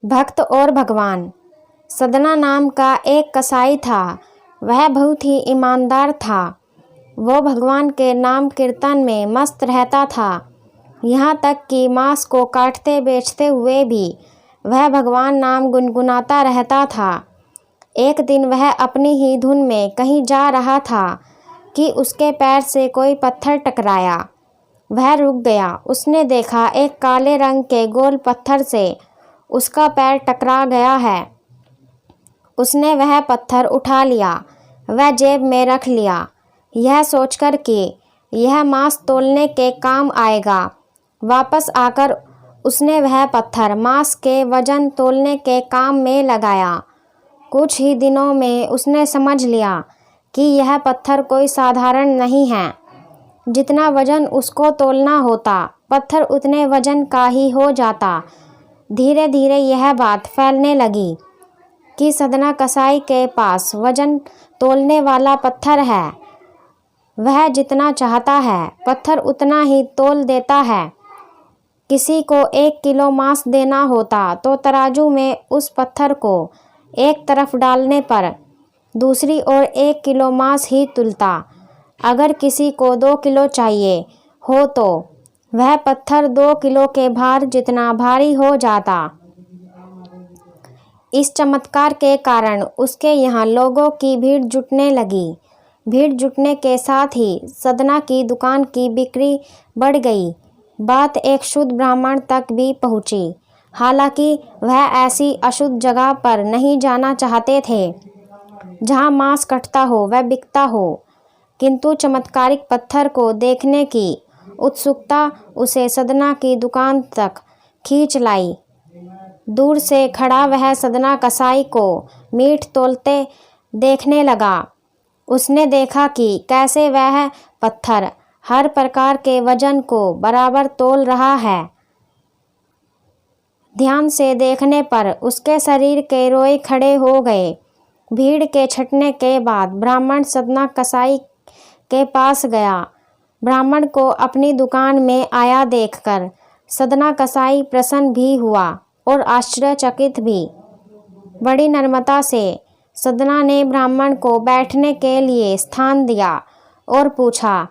भक्त और भगवान। सदना नाम का एक कसाई था। वह बहुत ही ईमानदार था। वो भगवान के नाम कीर्तन में मस्त रहता था। यहाँ तक कि मांस को काटते बेचते हुए भी वह भगवान नाम गुनगुनाता रहता था। एक दिन वह अपनी ही धुन में कहीं जा रहा था कि उसके पैर से कोई पत्थर टकराया। वह रुक गया। उसने देखा एक काले रंग के गोल पत्थर से उसका पैर टकरा गया है। उसने वह पत्थर उठा लिया, वह जेब में रख लिया, यह सोचकर कि यह मांस तोलने के काम आएगा। वापस आकर उसने वह पत्थर मांस के वजन तोलने के काम में लगाया। कुछ ही दिनों में उसने समझ लिया कि यह पत्थर कोई साधारण नहीं है। जितना वजन उसको तोलना होता, पत्थर उतने वजन का ही हो जाता। धीरे धीरे यह बात फैलने लगी कि सदना कसाई के पास वजन तोलने वाला पत्थर है। वह जितना चाहता है पत्थर उतना ही तोल देता है। किसी को 1 किलो मांस देना होता तो तराजू में उस पत्थर को एक तरफ डालने पर दूसरी ओर 1 किलो मांस ही तुलता। अगर किसी को 2 किलो चाहिए हो तो वह पत्थर 2 किलो के भार जितना भारी हो जाता। इस चमत्कार के कारण उसके यहाँ लोगों की भीड़ जुटने लगी। भीड़ जुटने के साथ ही सदना की दुकान की बिक्री बढ़ गई। बात एक शुद्ध ब्राह्मण तक भी पहुँची। हालांकि वह ऐसी अशुद्ध जगह पर नहीं जाना चाहते थे जहाँ मांस कटता हो व बिकता हो, किंतु चमत्कारिक पत्थर को देखने की उत्सुकता उसे सदना की दुकान तक खींच लाई। दूर से खड़ा वह सदना कसाई को मीट तोलते देखने लगा। उसने देखा कि कैसे वह पत्थर हर प्रकार के वजन को बराबर तोल रहा है। ध्यान से देखने पर उसके शरीर के रोए खड़े हो गए। भीड़ के छटने के बाद ब्राह्मण सदना कसाई के पास गया। ब्राह्मण को अपनी दुकान में आया देखकर सदना कसाई प्रसन्न भी हुआ और आश्चर्यचकित भी। बड़ी नम्रता से सदना ने ब्राह्मण को बैठने के लिए स्थान दिया और पूछा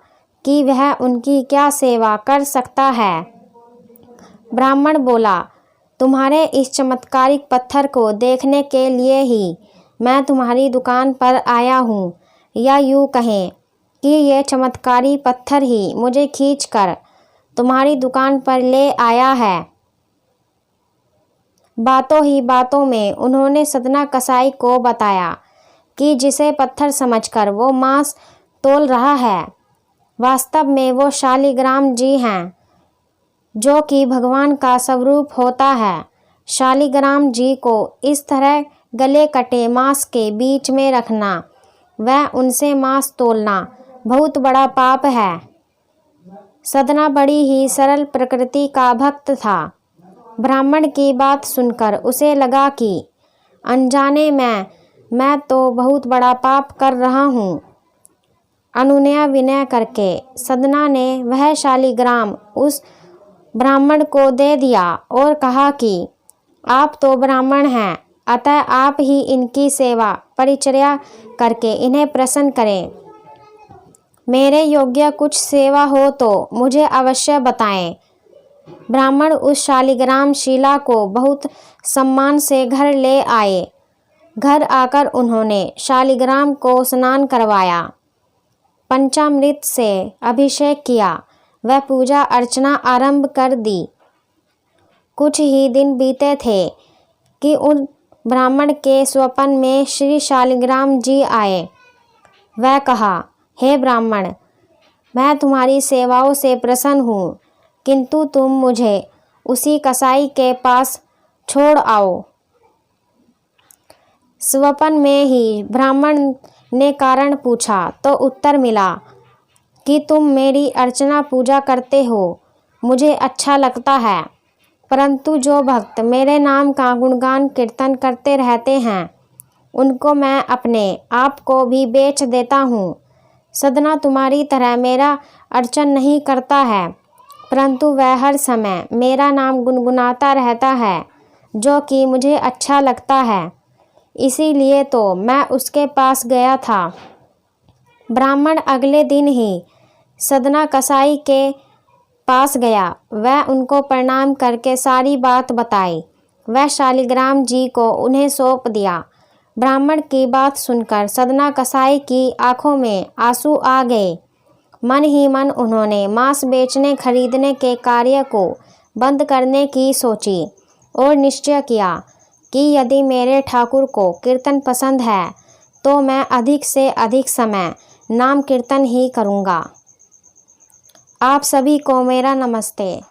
कि वह उनकी क्या सेवा कर सकता है। ब्राह्मण बोला, तुम्हारे इस चमत्कारिक पत्थर को देखने के लिए ही मैं तुम्हारी दुकान पर आया हूँ, या यूँ कहें कि ये चमत्कारी पत्थर ही मुझे खींचकर तुम्हारी दुकान पर ले आया है। बातों ही बातों में उन्होंने सदना कसाई को बताया कि जिसे पत्थर समझकर वो मांस तोल रहा है, वास्तव में वो शालिग्राम जी हैं, जो कि भगवान का स्वरूप होता है। शालिग्राम जी को इस तरह गले कटे मांस के बीच में रखना व उनसे मांस तोलना बहुत बड़ा पाप है। सदना बड़ी ही सरल प्रकृति का भक्त था। ब्राह्मण की बात सुनकर उसे लगा कि अनजाने में मैं तो बहुत बड़ा पाप कर रहा हूँ। अनुनय विनय करके सदना ने वह शालिग्राम उस ब्राह्मण को दे दिया और कहा कि आप तो ब्राह्मण हैं, अतः आप ही इनकी सेवा परिचर्या करके इन्हें प्रसन्न करें। मेरे योग्य कुछ सेवा हो तो मुझे अवश्य बताएं। ब्राह्मण उस शालिग्राम शिला को बहुत सम्मान से घर ले आए। घर आकर उन्होंने शालिग्राम को स्नान करवाया, पंचामृत से अभिषेक किया व पूजा अर्चना आरंभ कर दी। कुछ ही दिन बीते थे कि उन ब्राह्मण के स्वप्न में श्री शालिग्राम जी आए। वह कहा, हे ब्राह्मण, मैं तुम्हारी सेवाओं से प्रसन्न हूँ, किंतु तुम मुझे उसी कसाई के पास छोड़ आओ। स्वप्न में ही ब्राह्मण ने कारण पूछा तो उत्तर मिला कि तुम मेरी अर्चना पूजा करते हो, मुझे अच्छा लगता है, परंतु जो भक्त मेरे नाम का गुणगान कीर्तन करते रहते हैं, उनको मैं अपने आप को भी बेच देता हूँ। सदना तुम्हारी तरह मेरा अर्चन नहीं करता है, परंतु वह हर समय मेरा नाम गुनगुनाता रहता है। जो कि मुझे अच्छा लगता है, इसीलिए तो मैं उसके पास गया था। ब्राह्मण अगले दिन ही सदना कसाई के पास गया। वह उनको प्रणाम करके सारी बात बताई। वह शालिग्राम जी को उन्हें सौंप दिया। ब्राह्मण की बात सुनकर सदना कसाई की आंखों में आंसू आ गए। मन ही मन उन्होंने मांस बेचने खरीदने के कार्य को बंद करने की सोची और निश्चय किया कि यदि मेरे ठाकुर को कीर्तन पसंद है तो मैं अधिक से अधिक समय नाम कीर्तन ही करूँगा। आप सभी को मेरा नमस्ते।